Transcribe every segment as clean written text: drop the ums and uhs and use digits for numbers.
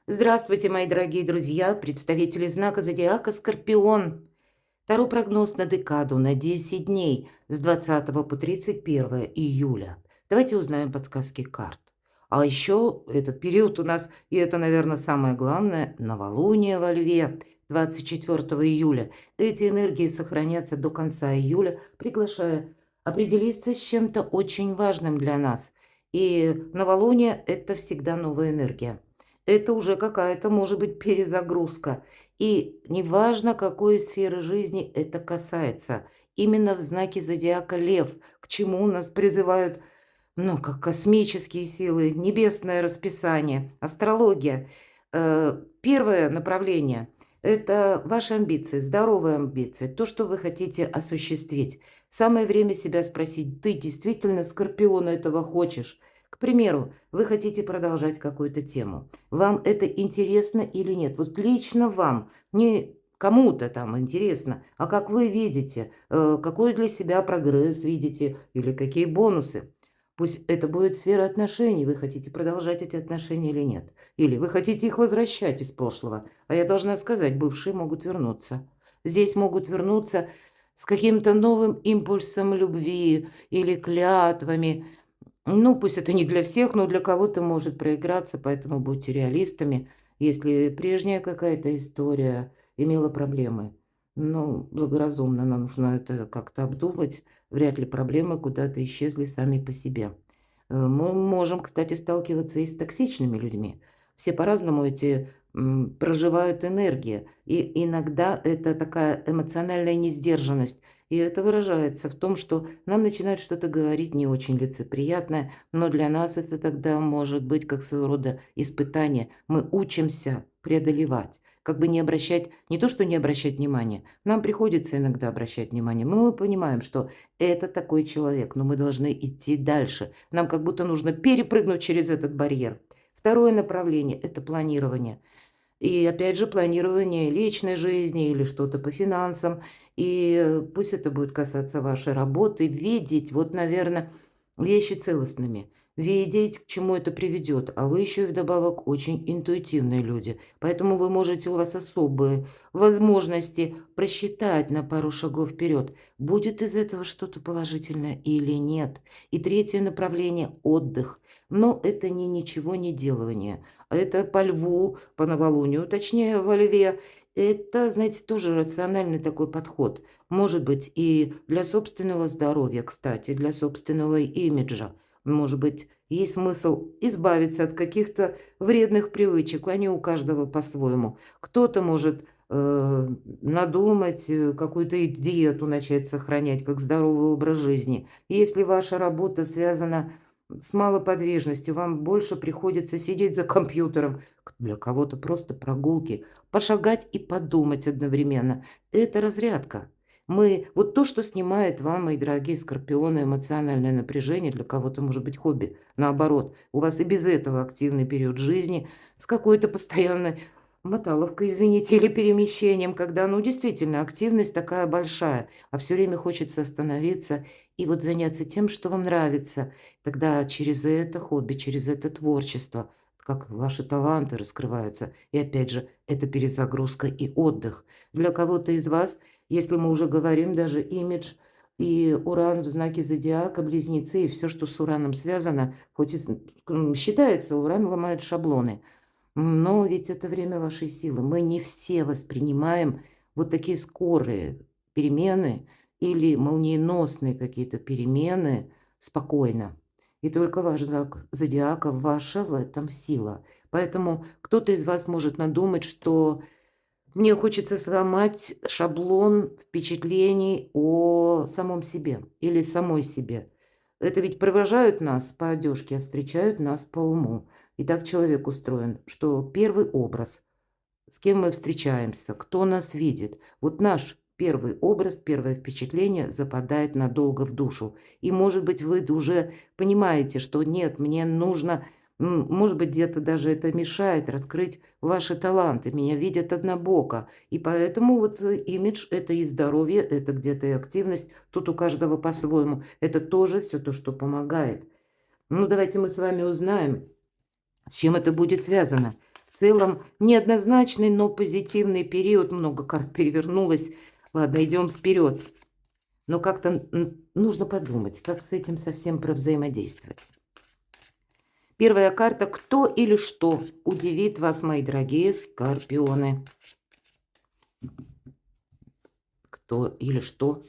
Здравствуйте, мои дорогие друзья, представители знака зодиака Скорпион. Второй прогноз на декаду на 10 дней с 20 по 31 июля. Давайте узнаем подсказки карт. А еще этот период у нас, и это, наверное, самое главное, новолуние во Льве 24 июля. Эти энергии сохранятся до конца июля, приглашая определиться с чем-то очень важным для нас. И новолуние– это всегда новая энергия. Это уже какая-то, может быть, перезагрузка. И неважно, какой сферы жизни это касается. Именно в знаке зодиака Лев, к чему нас призывают, ну, как космические силы, небесное расписание, астрология. Первое направление– это ваши амбиции, здоровые амбиции, то, что вы хотите осуществить. Самое время себя спросить, ты действительно, Скорпион, этого хочешь? К примеру, вы хотите продолжать какую-то тему. Вам это интересно или нет? Вот лично вам, не кому-то там интересно, а как вы видите, какой для себя прогресс видите или какие бонусы. Пусть это будет сфера отношений, вы хотите продолжать эти отношения или нет. Или вы хотите их возвращать из прошлого. А я должна сказать, бывшие могут вернуться. Здесь могут вернуться с каким-то новым импульсом любви или клятвами. Ну, пусть это не для всех, но для кого-то может проиграться, поэтому будьте реалистами. Если прежняя какая-то история имела проблемы, ну, благоразумно нам нужно это как-то обдумать. Вряд ли проблемы куда-то исчезли сами по себе. Мы можем, кстати, сталкиваться и с токсичными людьми. Все по-разному эти проживают энергии. И иногда это такая эмоциональная несдержанность. И это выражается в том, что нам начинают что-то говорить не очень лицеприятное, но для нас это тогда может быть как своего рода испытание. Мы учимся преодолевать, как бы не обращать, не то что не обращать внимания, нам приходится иногда обращать внимание. Мы понимаем, что это такой человек, но мы должны идти дальше. Нам как будто нужно перепрыгнуть через этот барьер. Второе направление– это планирование. И опять же, планирование личной жизни или что-то по финансам. И пусть это будет касаться вашей работы, видеть, вот, наверное, вещи целостными, видеть, к чему это приведет. А вы еще и вдобавок очень интуитивные люди. Поэтому вы можете, у вас особые возможности просчитать на пару шагов вперед, будет из этого что-то положительное или нет. И третье направление– отдых. Но это не ничего не делание. Это по льву, по новолунию, точнее, во льве. Это, знаете, тоже рациональный такой подход. Может быть, и для собственного здоровья, кстати, для собственного имиджа. Может быть, есть смысл избавиться от каких-то вредных привычек. Они у каждого по-своему. Кто-то может надумать какую-то диету начать сохранять, как здоровый образ жизни. Если ваша работа связана с малоподвижностью, вам больше приходится сидеть за компьютером. Для кого-то просто прогулки, пошагать и подумать одновременно. Это разрядка. Вот то, что снимает вам, мои дорогие скорпионы, эмоциональное напряжение, для кого-то может быть хобби. Наоборот, у вас и без этого активный период жизни с какой-то постоянной моталовкой, извините, или перемещением, когда, ну, действительно, активность такая большая, а все время хочется остановиться и вот заняться тем, что вам нравится. Тогда через это хобби, через это творчество, как ваши таланты раскрываются. И опять же, это перезагрузка и отдых. Для кого-то из вас, если мы уже говорим, даже имидж и Уран в знаке зодиака, близнецы и все, что с Ураном связано, хоть и считается, Уран ломает шаблоны. Но ведь это время вашей силы. Мы не все воспринимаем вот такие скорые перемены или молниеносные какие-то перемены спокойно. И только ваш знак зодиака, ваша в этом сила. Поэтому кто-то из вас может надумать, что мне хочется сломать шаблон впечатлений о самом себе или самой себе. Это ведь провожают нас по одежке, а встречают нас по уму. И так человек устроен, что первый образ, с кем мы встречаемся, кто нас видит, вот наш первый образ, первое впечатление западает надолго в душу. И, может быть, вы уже понимаете, что нет, мне нужно, может быть, где-то даже это мешает раскрыть ваши таланты. Меня видят однобоко. И поэтому вот имидж– это и здоровье, это где-то и активность. Тут у каждого по-своему. Это тоже все то, что помогает. Ну, давайте мы с вами узнаем, с чем это будет связано. В целом неоднозначный, но позитивный период. Много карт перевернулось. Ладно, идем вперед. Но как-то нужно подумать, как с этим совсем взаимодействовать. Первая карта. Кто или что удивит вас, мои дорогие скорпионы? Кто или что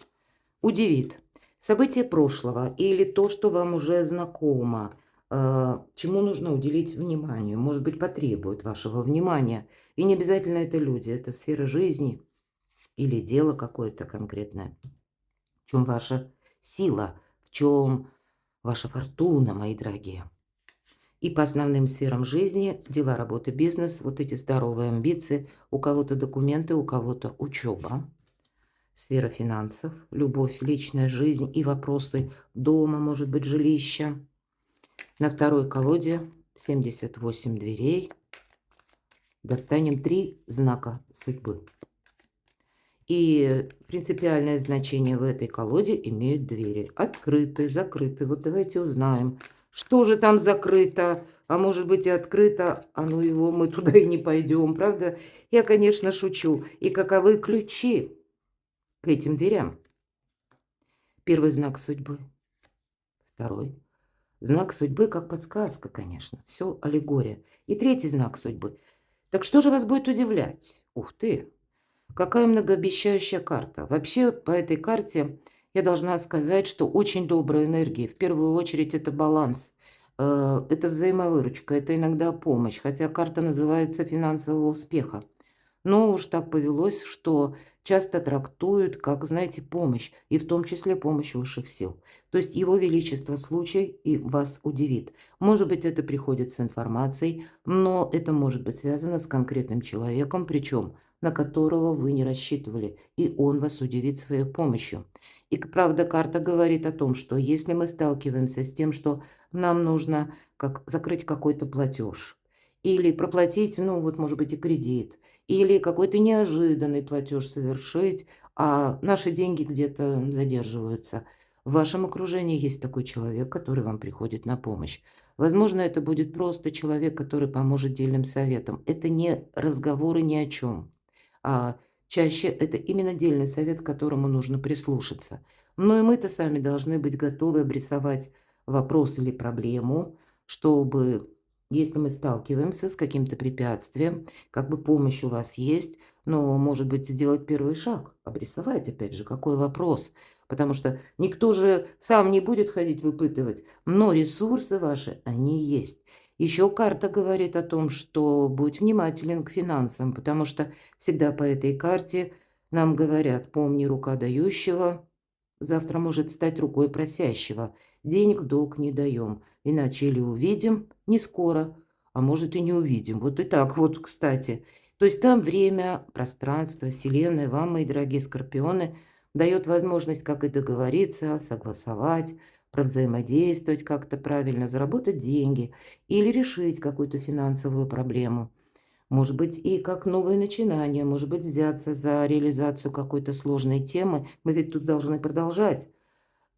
удивит? События прошлого или то, что вам уже знакомо, чему нужно уделить внимание, может быть, потребует вашего внимания. И не обязательно это люди, это сфера жизни или дело какое-то конкретное. В чем ваша сила, в чем ваша фортуна, мои дорогие. И по основным сферам жизни, дела, работа, бизнес, вот эти здоровые амбиции, у кого-то документы, у кого-то учеба. Сфера финансов, любовь, личная жизнь и вопросы дома, может быть, жилища. На второй колоде 78 дверей. Достанем 3 знака судьбы. И принципиальное значение в этой колоде имеют двери. Открыты, закрыты. Вот давайте узнаем, что же там закрыто. А может быть и открыто, а ну его, мы туда и не пойдем, правда? Я, конечно, шучу. И каковы ключи к этим дверям? Первый знак судьбы. Второй. Знак судьбы как подсказка, конечно. Все аллегория. И третий знак судьбы. Так что же вас будет удивлять? Ух ты! Какая многообещающая карта. Вообще по этой карте я должна сказать, что очень добрая энергия. В первую очередь это баланс. Это взаимовыручка, это иногда помощь. Хотя карта называется финансового успеха. Но уж так повелось, что часто трактуют как, знаете, помощь, и в том числе помощь высших сил. То есть его величество случай и вас удивит. Может быть, это приходит с информацией, но это может быть связано с конкретным человеком, причем на которого вы не рассчитывали, и он вас удивит своей помощью. И, правда, карта говорит о том, что если мы сталкиваемся с тем, что нам нужно закрыть какой-то платеж, или проплатить, ну вот, может быть, и кредит, или какой-то неожиданный платеж совершить, а наши деньги где-то задерживаются. В вашем окружении есть такой человек, который вам приходит на помощь. Возможно, это будет просто человек, который поможет дельным советом. Это не разговоры ни о чем, а чаще это именно дельный совет, к которому нужно прислушаться. Но и мы-то сами должны быть готовы обрисовать вопрос или проблему, чтобы, если мы сталкиваемся с каким-то препятствием, как бы помощь у вас есть, но, может быть, сделать первый шаг, обрисовать, опять же, какой вопрос. Потому что никто же сам не будет ходить выпытывать, но ресурсы ваши, они есть. Еще карта говорит о том, что будь внимателен к финансам, потому что всегда по этой карте нам говорят: помни, рука дающего завтра может стать рукой просящего. Денег в долг не даем, иначе или увидим не скоро, а может и не увидим. Вот и так вот, кстати. То есть там время, пространство, вселенная вам, мои дорогие скорпионы, дает возможность как и договориться, согласовать, взаимодействовать как-то правильно, заработать деньги или решить какую-то финансовую проблему. Может быть, и как новое начинание, может быть, взяться за реализацию какой-то сложной темы. Мы ведь тут должны продолжать.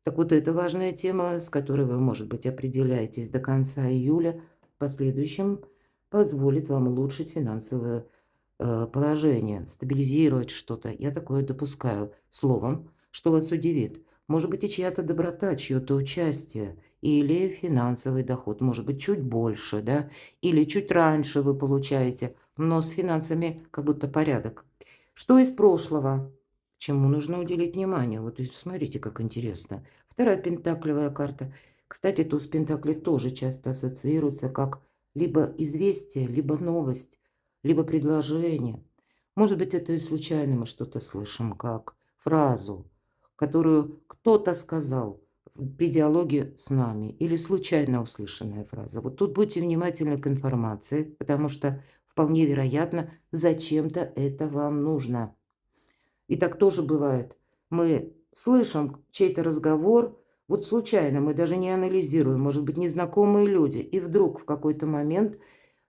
Так вот, это важная тема, с которой вы, может быть, определяетесь до конца июля. В последующем позволит вам улучшить финансовое положение, стабилизировать что-то. Я такое допускаю. Словом, что вас удивит. Может быть, и чья-то доброта, чье-то участие. Или финансовый доход, может быть, чуть больше, да. Или чуть раньше вы получаете. Но с финансами как будто порядок. Что из прошлого? Чему нужно уделить внимание? Вот смотрите, как интересно. Вторая пентаклевая карта. Кстати, туз пентаклей тоже часто ассоциируется как либо известие, либо новость, либо предложение. Может быть, это и случайно мы что-то слышим, как фразу, которую кто-то сказал при диалоге с нами, или случайно услышанная фраза. Вот тут будьте внимательны к информации, потому что вполне вероятно, зачем-то это вам нужно. И так тоже бывает. Мы слышим чей-то разговор, вот случайно, мы даже не анализируем, может быть, незнакомые люди, и вдруг в какой-то момент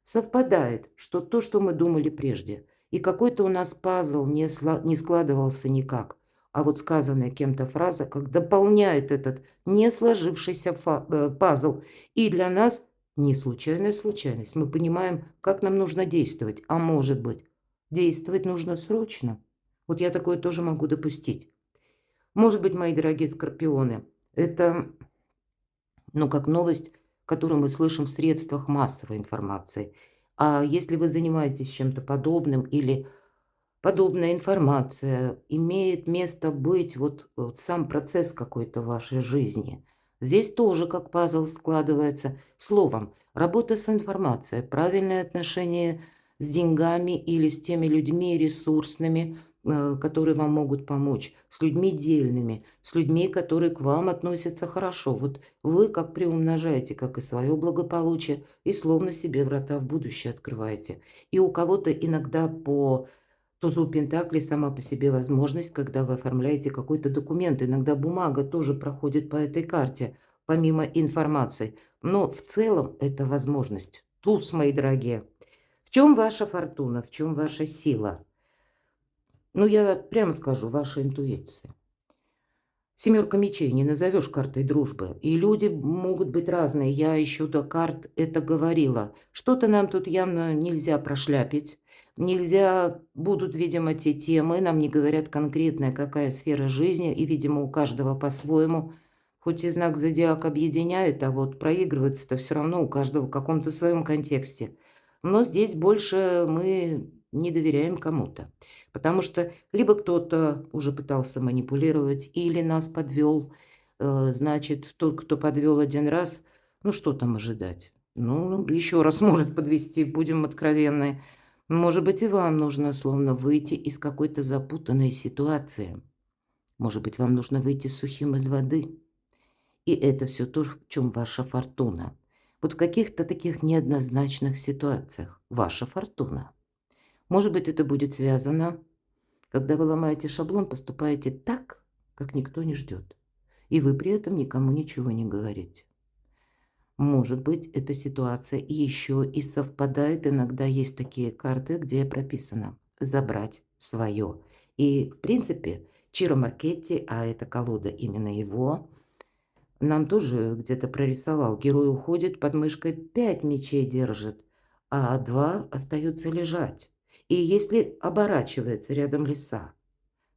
совпадает, что то, что мы думали прежде, и какой-то у нас пазл не складывался никак, а вот сказанная кем-то фраза как дополняет этот не сложившийся пазл, и для нас Не случайная случайность. Мы понимаем, как нам нужно действовать. А может быть, действовать нужно срочно. Вот я такое тоже могу допустить. Может быть, мои дорогие скорпионы, это, ну, как новость, которую мы слышим в средствах массовой информации. А если вы занимаетесь чем-то подобным или подобная информация имеет место быть, вот сам процесс какой-то в вашей жизни. Здесь тоже как пазл складывается. Словом, работа с информацией, правильное отношение с деньгами или с теми людьми ресурсными, которые вам могут помочь, с людьми дельными, с людьми, которые к вам относятся хорошо. Вот вы как приумножаете, как и свое благополучие, и словно себе врата в будущее открываете. И у кого-то иногда по тузу пентаклей сама по себе возможность, когда вы оформляете какой-то документ. Иногда бумага тоже проходит по этой карте, помимо информации. Но в целом это возможность. Туз, мои дорогие. В чем ваша фортуна, в чем ваша сила? Ну, я прямо скажу, ваша интуиция. Семерка мечей не назовешь картой дружбы. И люди могут быть разные. Я еще до карт это говорила. Что-то нам тут явно нельзя прошляпить. Нельзя, будут, видимо, те темы, нам не говорят конкретная какая сфера жизни, и, видимо, у каждого по-своему. Хоть и знак зодиака объединяет, а вот проигрывается-то все равно у каждого в каком-то своем контексте. Но здесь больше мы не доверяем кому-то. Потому что либо кто-то уже пытался манипулировать или нас подвел. Значит, тот, кто подвел один раз, ну что там ожидать? Ну, еще раз может подвести, будем откровенны. Может быть, и вам нужно словно выйти из какой-то запутанной ситуации. Может быть, вам нужно выйти сухим из воды. И это все то, в чем ваша фортуна. Вот в каких-то таких неоднозначных ситуациях ваша фортуна. Может быть, это будет связано, когда вы ломаете шаблон, поступаете так, как никто не ждет. И вы при этом никому ничего не говорите. Может быть, эта ситуация еще и совпадает. Иногда есть такие карты, где прописано «забрать свое». И, в принципе, Чиро Маркетти, а это колода именно его, нам тоже где-то прорисовал. Герой уходит, под мышкой 5 мечей держит, а 2 остаются лежать. И если оборачивается рядом лиса,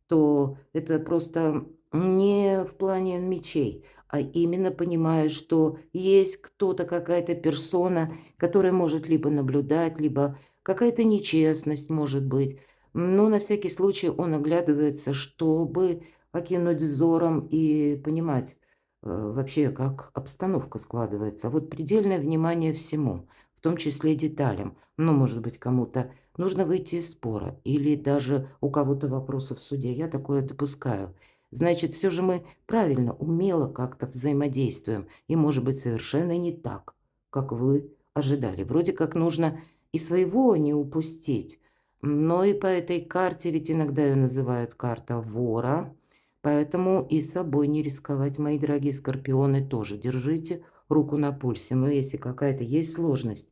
то это просто не в плане мечей, а именно понимая, что есть кто-то, какая-то персона, которая может либо наблюдать, либо какая-то нечестность может быть. Но на всякий случай он оглядывается, чтобы окинуть взором и понимать вообще, как обстановка складывается. Вот предельное внимание всему, в том числе деталям. Ну, может быть, кому-то нужно выйти из спора или даже у кого-то вопросы в суде. Я такое допускаю. Значит, все же мы правильно, умело как-то взаимодействуем. И, может быть, совершенно не так, как вы ожидали. Вроде как нужно и своего не упустить. Но и по этой карте, ведь иногда ее называют карта вора. Поэтому и собой не рисковать, мои дорогие скорпионы, тоже держите руку на пульсе. Но если какая-то есть сложность,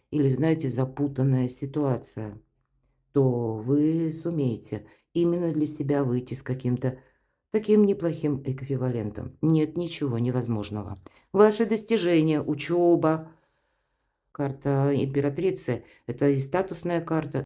или, знаете, запутанная ситуация, то вы сумеете именно для себя выйти с каким-то таким неплохим эквивалентом. Нет ничего невозможного. Ваши достижения, учеба, карта императрицы– это и статусная карта.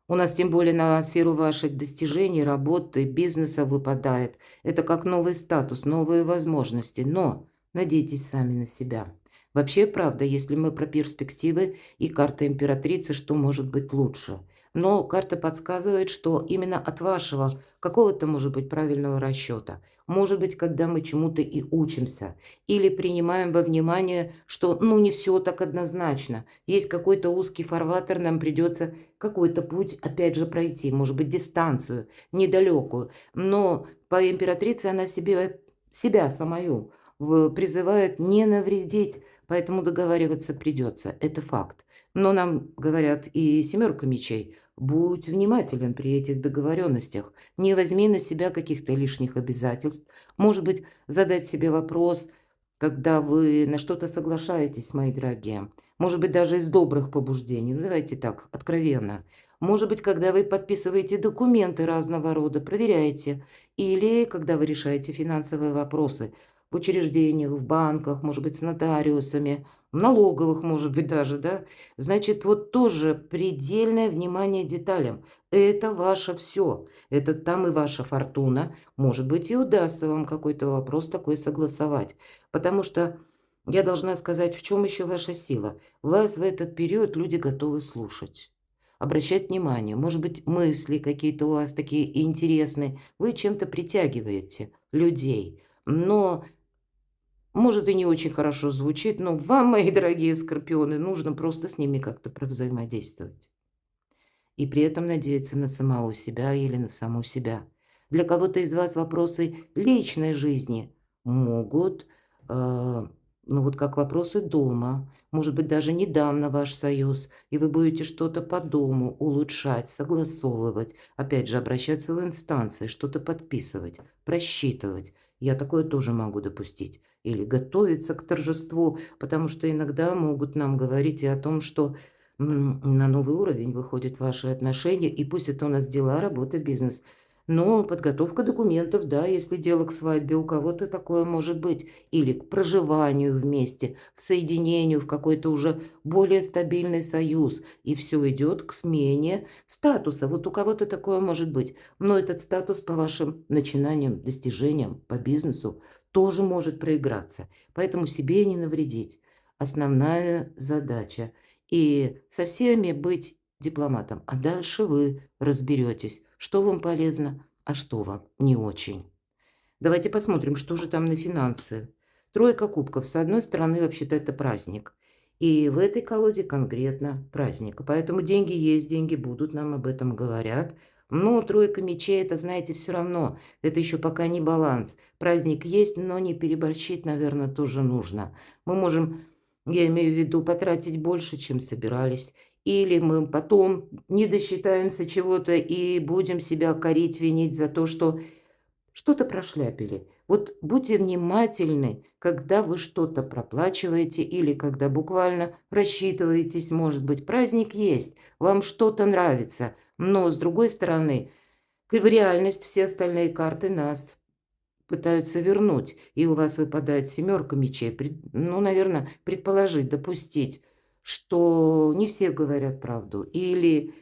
У нас тем более на сферу ваших достижений, работы, бизнеса выпадает. Это как новый статус, новые возможности. Но надейтесь сами на себя. Вообще, правда, если мы про перспективы и карта императрицы, что может быть лучше. Но карта подсказывает, что именно от вашего какого-то, может быть, правильного расчета. Может быть, когда мы чему-то и учимся. Или принимаем во внимание, что ну не все так однозначно. Есть какой-то узкий фарватер, нам придется какой-то путь, опять же, пройти, может быть, дистанцию недалекую. Но по императрице она себя самую призывает не навредить, поэтому договариваться придется. Это факт. Но нам говорят и семерка мечей. Будь внимателен при этих договоренностях. Не возьми на себя каких-то лишних обязательств. Может быть, задать себе вопрос, когда вы на что-то соглашаетесь, мои дорогие. Может быть, даже из добрых побуждений. Ну, давайте так, откровенно. Может быть, когда вы подписываете документы разного рода, проверяете. Или когда вы решаете финансовые вопросы. в учреждениях, в банках, может быть, с нотариусами, в налоговых, может быть, даже, да. Значит, вот тоже предельное внимание деталям. Это ваше все. Это там и ваша фортуна. Может быть, и удастся вам какой-то вопрос такой согласовать. Потому что я должна сказать, в чем еще ваша сила. Вас в этот период люди готовы слушать, обращать внимание. Может быть, мысли какие-то у вас такие интересные. Вы чем-то притягиваете людей. Но, может, и не очень хорошо звучит, но вам, мои дорогие скорпионы, нужно просто с ними как-то провзаимодействовать. И при этом надеяться на самого себя или на саму себя. Для кого-то из вас вопросы личной жизни могут, ну вот как вопросы дома. Может быть, даже недавно ваш союз, и вы будете что-то по дому улучшать, согласовывать, опять же, обращаться в инстанции, что-то подписывать, просчитывать. Я такое тоже могу допустить. Или готовиться к торжеству, потому что иногда могут нам говорить и о том, что на новый уровень выходят ваши отношения, и пусть это у нас дела, работа, бизнес. Но подготовка документов, да, если дело к свадьбе, у кого-то такое может быть. Или к проживанию вместе, в соединению, в какой-то уже более стабильный союз. И все идет к смене статуса. Вот у кого-то такое может быть. Но этот статус по вашим начинаниям, достижениям, по бизнесу тоже может проиграться. Поэтому себе не навредить. Основная задача – и со всеми быть дипломатом. А дальше вы разберетесь, что вам полезно, а что вам не очень. Давайте посмотрим, что же там на финансы. Тройка кубков. С одной стороны, вообще-то это праздник. И в этой колоде конкретно праздник. Поэтому деньги есть, деньги будут, нам об этом говорят. Но тройка мечей, это, знаете, все равно. Это еще пока не баланс. Праздник есть, но не переборщить, наверное, тоже нужно. Мы можем, я имею в виду, потратить больше, чем собирались. Или мы потом не досчитаемся чего-то и будем себя корить, винить за то, что что-то прошляпили. Вот будьте внимательны, когда вы что-то проплачиваете или когда буквально рассчитываетесь, может быть, праздник есть, вам что-то нравится, но с другой стороны, в реальность все остальные карты нас пытаются вернуть, и у вас выпадает семерка мечей. Ну, наверное, предположить, допустить, что не все говорят правду, или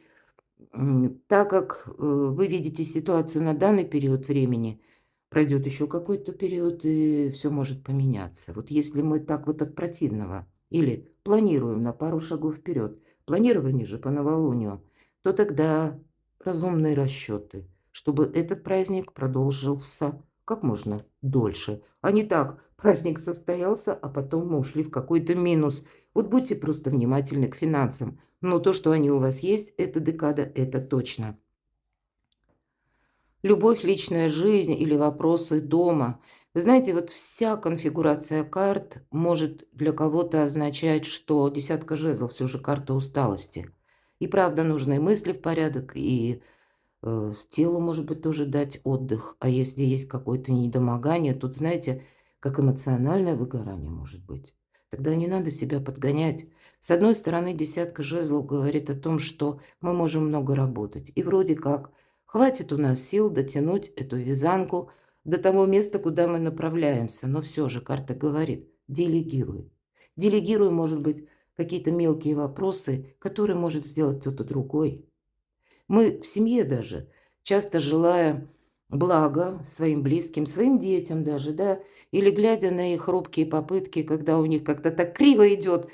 так как вы видите ситуацию на данный период времени, пройдет еще какой-то период, и все может поменяться. Вот если мы так вот от противного или планируем на пару шагов вперед, планирование же по новолунию, то тогда разумные расчеты, чтобы этот праздник продолжился как можно дольше, а не так, праздник состоялся, а потом мы ушли в какой-то минус. Вот будьте просто внимательны к финансам. Но то, что они у вас есть, это декада, это точно. Любовь, личная жизнь или вопросы дома. Вы знаете, вот вся конфигурация карт может для кого-то означать, что десятка жезлов все же карта усталости. И правда, нужно и мысли в порядок, и телу, может быть, тоже дать отдых. А если есть какое-то недомогание, тут, знаете, как эмоциональное выгорание может быть. Тогда не надо себя подгонять. С одной стороны, десятка жезлов говорит о том, что мы можем много работать. И вроде как хватит у нас сил дотянуть эту вязанку до того места, куда мы направляемся. Но все же карта говорит, делегируй. Делегируй, может быть, какие-то мелкие вопросы, которые может сделать кто-то другой. Мы в семье даже, часто желая блага своим близким, своим детям даже, да, или глядя на их робкие попытки, когда у них как-то так криво идет,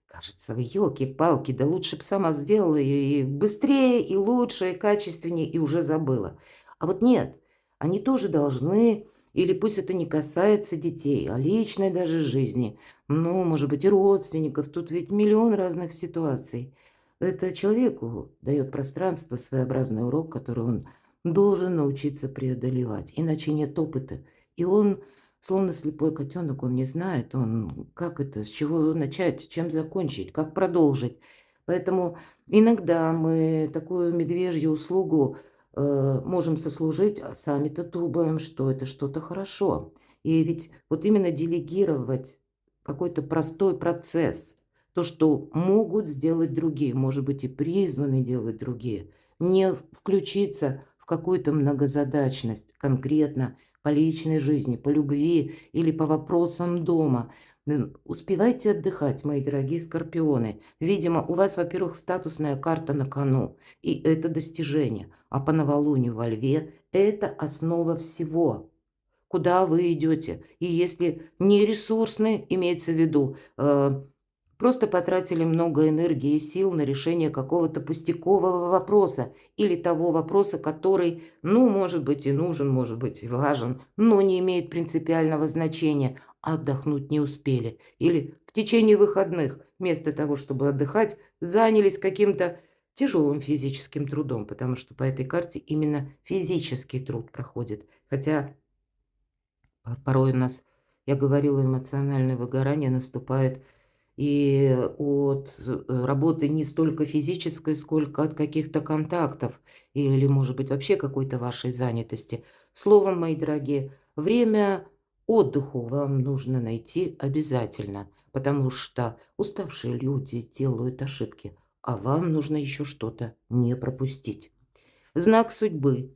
кажется, елки-палки, да лучше бы сама сделала и быстрее, и лучше, и качественнее, и уже забыла. А вот нет, они тоже должны, или пусть это не касается детей, а личной даже жизни, ну, может быть, и родственников, тут ведь миллион разных ситуаций. Это человеку дает пространство, своеобразный урок, который он должен научиться преодолевать. Иначе нет опыта. И он, словно слепой котенок, он не знает, он как это, с чего начать, чем закончить, как продолжить. Поэтому иногда мы такую медвежью услугу можем сослужить, а сами-то думаем, что это что-то хорошо. И ведь вот именно делегировать какой-то простой процесс – то, что могут сделать другие, может быть, и призваны делать другие. Не включиться в какую-то многозадачность конкретно по личной жизни, по любви или по вопросам дома. Успевайте отдыхать, мои дорогие скорпионы. Видимо, у вас, во-первых, статусная карта на кону, и это достижение. А по новолунию во Льве это основа всего, куда вы идете. И если не ресурсны, имеется в виду, просто потратили много энергии и сил на решение какого-то пустякового вопроса или того вопроса, который, ну, может быть и нужен, может быть и важен, но не имеет принципиального значения, а отдохнуть не успели. Или в течение выходных, вместо того, чтобы отдыхать, занялись каким-то тяжелым физическим трудом, потому что по этой карте именно физический труд проходит. Хотя порой у нас, я говорила, эмоциональное выгорание наступает и от работы не столько физической, сколько от каких-то контактов или, может быть, вообще какой-то вашей занятости. Словом, мои дорогие, время отдыху вам нужно найти обязательно, потому что уставшие люди делают ошибки, а вам нужно еще что-то не пропустить. Знак судьбы.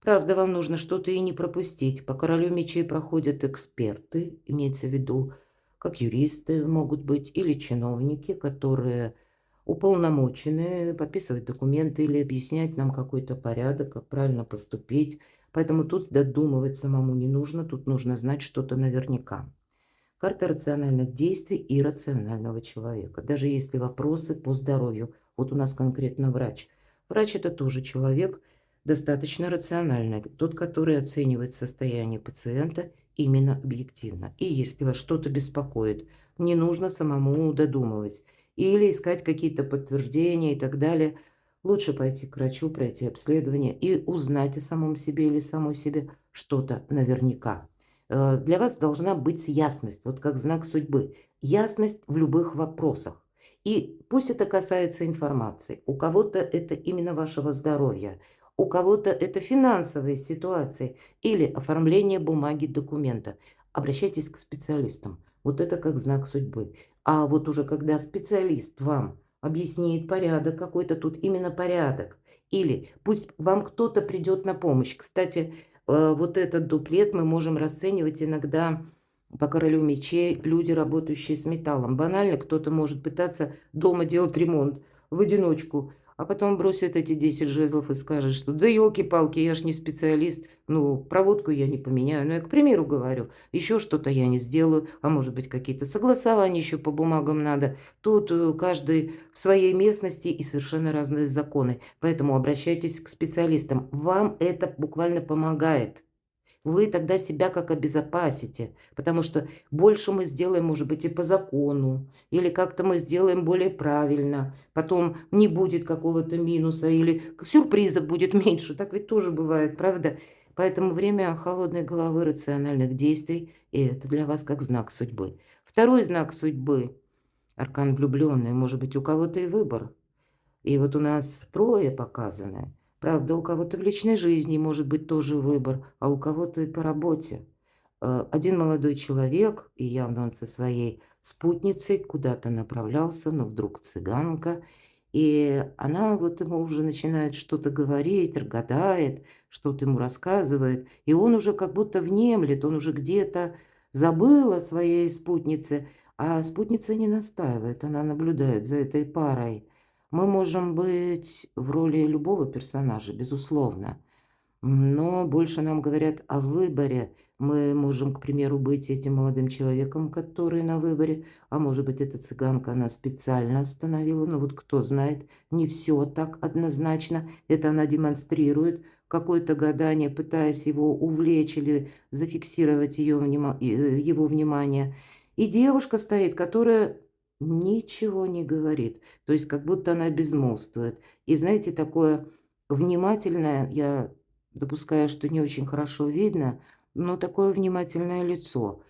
Правда, вам нужно что-то и не пропустить. По королю мечей проходят эксперты, имеется в виду, как юристы могут быть, или чиновники, которые уполномочены подписывать документы или объяснять нам какой-то порядок, как правильно поступить. Поэтому тут додумывать самому не нужно, тут нужно знать что-то наверняка. Карта рациональных действий и рационального человека. Даже если вопросы по здоровью. Вот у нас конкретно врач. Врач – это тоже человек достаточно рациональный. Тот, который оценивает состояние пациента именно объективно. И если вас что-то беспокоит, не нужно самому додумывать. Или искать какие-то подтверждения и так далее. Лучше пойти к врачу, пройти обследование и узнать о самом себе или самой себе что-то наверняка. Для вас должна быть ясность, вот как знак судьбы. Ясность в любых вопросах. И пусть это касается информации. У кого-то это именно вашего здоровья, у кого-то это финансовые ситуации или оформление бумаги, документа. Обращайтесь к специалистам. Вот это как знак судьбы. А вот уже когда специалист вам объяснит порядок какой-то, тут именно порядок. Или пусть вам кто-то придет на помощь. Кстати, вот этот дуплет мы можем расценивать иногда по королю мечей, люди, работающие с металлом. Банально кто-то может пытаться дома делать ремонт в одиночку, а потом бросит эти 10 жезлов и скажет, что да елки-палки, я ж не специалист, ну, проводку я не поменяю. Ну, я к примеру говорю, еще что-то я не сделаю, а может быть какие-то согласования еще по бумагам надо. Тут каждый в своей местности и совершенно разные законы. Поэтому обращайтесь к специалистам. Вам это буквально помогает. Вы тогда себя как обезопасите, потому что больше мы сделаем, может быть, и по закону, или как-то мы сделаем более правильно, потом не будет какого-то минуса, или сюрприза будет меньше. Так ведь тоже бывает, правда? Поэтому время холодной головы, рациональных действий, и это для вас как знак судьбы. Второй знак судьбы – аркан влюбленный. Может быть, у кого-то и выбор. И вот у нас трое показаны. Правда, у кого-то в личной жизни может быть тоже выбор, а у кого-то и по работе. Один молодой человек, и явно он со своей спутницей куда-то направлялся, но вдруг цыганка. И она вот ему уже начинает что-то говорить, гадает, что-то ему рассказывает. И он уже как будто внемлет, он уже где-то забыл о своей спутнице, а спутница не настаивает, она наблюдает за этой парой. Мы можем быть в роли любого персонажа, безусловно, но больше нам говорят о выборе. Мы можем, к примеру, быть этим молодым человеком, который на выборе, а может быть, эта цыганка, она специально остановила, ну вот кто знает, не все так однозначно. Это она демонстрирует какое-то гадание, пытаясь его увлечь или зафиксировать его внимание. И девушка стоит, которая ничего не говорит, то есть как будто она безмолвствует. И знаете, такое внимательное, я допускаю, что не очень хорошо видно, но такое внимательное лицо,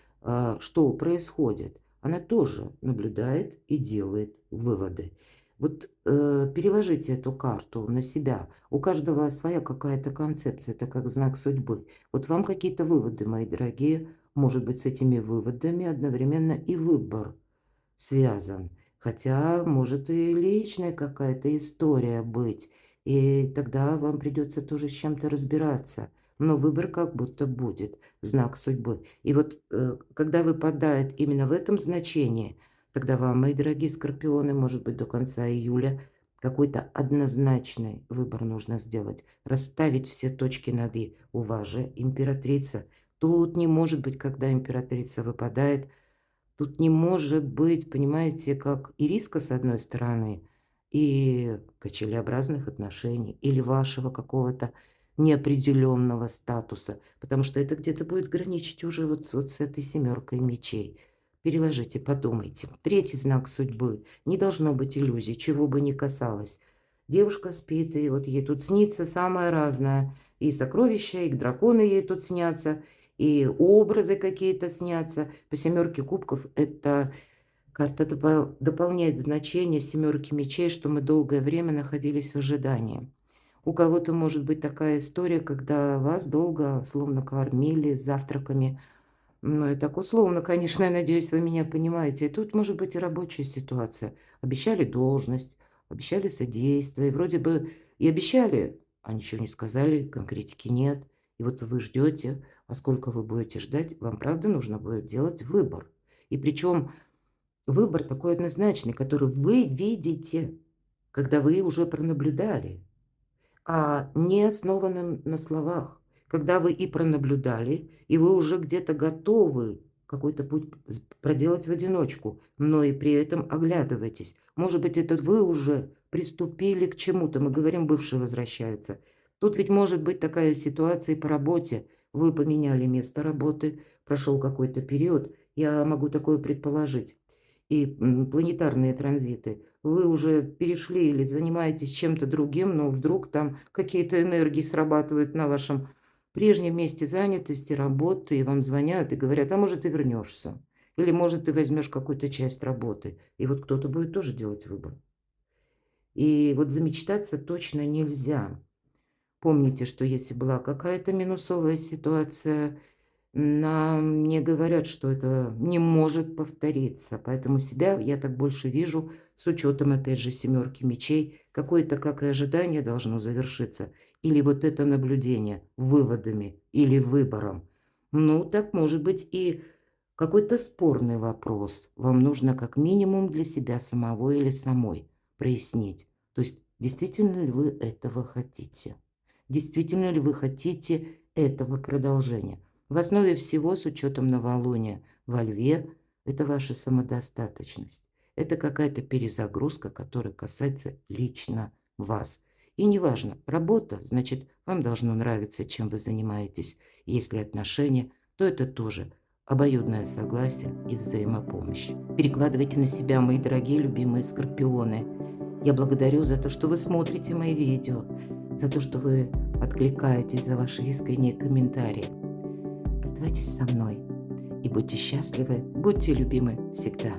что происходит. Она тоже наблюдает и делает выводы. Вот переложите эту карту на себя. У каждого своя какая-то концепция, это как знак судьбы. Вот вам какие-то выводы, мои дорогие, может быть, с этими выводами одновременно и выбор связан. Хотя может и личная какая-то история быть. И тогда вам придется тоже с чем-то разбираться. но выбор как будто будет, знак судьбы. И вот когда выпадает именно в этом значении, тогда вам, мои дорогие скорпионы, может быть, до конца июля какой-то однозначный выбор нужно сделать, расставить все точки над «и». У вас же императрица. Тут не может быть, когда императрица выпадает, тут не может быть, понимаете, как и риска с одной стороны, и качелеобразных отношений, или вашего какого-то неопределенного статуса, потому что это где-то будет граничить уже вот с этой семеркой мечей. Переложите, подумайте. Третий знак судьбы. Не должно быть иллюзий, чего бы ни касалось. Девушка спит, и вот ей тут снится самое разное. И сокровища, и драконы ей тут снятся, и образы какие-то снятся. По семерке кубков это карта дополняет значение семерки мечей, что мы долгое время находились в ожидании. У кого-то может быть такая история, когда вас долго словно кормили завтраками. Ну, и так условно, конечно, я надеюсь, вы меня понимаете. И тут может быть и рабочая ситуация. Обещали должность, обещали содействие, и вроде бы и обещали, а ничего не сказали, конкретики нет. И вот вы ждете, а сколько вы будете ждать, вам правда нужно будет делать выбор. И причем выбор такой однозначный, который вы видите, когда вы уже пронаблюдали, а не основанным на словах. Когда вы и пронаблюдали, и вы уже где-то готовы какой-то путь проделать в одиночку, но и при этом оглядываетесь. Может быть, это вы уже приступили к чему-то. Мы говорим, бывшие возвращаются. Тут ведь может быть такая ситуация и по работе. Вы поменяли место работы, прошел какой-то период. Я могу такое предположить. И планетарные транзиты. Вы уже перешли или занимаетесь чем-то другим, но вдруг там какие-то энергии срабатывают на вашем прежнем месте занятости, работы, и вам звонят и говорят, а может, ты вернешься. Или, может, ты возьмешь какую-то часть работы. И вот кто-то будет тоже делать выбор. И вот замечтаться точно нельзя. Помните, что если была какая-то минусовая ситуация, нам не говорят, что это не может повториться. Поэтому себя я так больше вижу с учетом, опять же, семерки мечей. Какое-то, как и ожидание, должно завершиться. Или вот это наблюдение выводами или выбором. Ну, так может быть и какой-то спорный вопрос. Вам нужно как минимум для себя самого или самой прояснить. То есть, действительно ли вы этого хотите? Действительно ли вы хотите этого продолжения? В основе всего, с учетом новолуния во Льве, это ваша самодостаточность. Это какая-то перезагрузка, которая касается лично вас. И неважно, работа, значит, вам должно нравиться, чем вы занимаетесь. Если отношения, то это тоже обоюдное согласие и взаимопомощь. Перекладывайте на себя, мои дорогие любимые скорпионы. Я благодарю за то, что вы смотрите мои видео, за то, что вы откликаетесь, за ваши искренние комментарии. Оставайтесь со мной и будьте счастливы, будьте любимы всегда.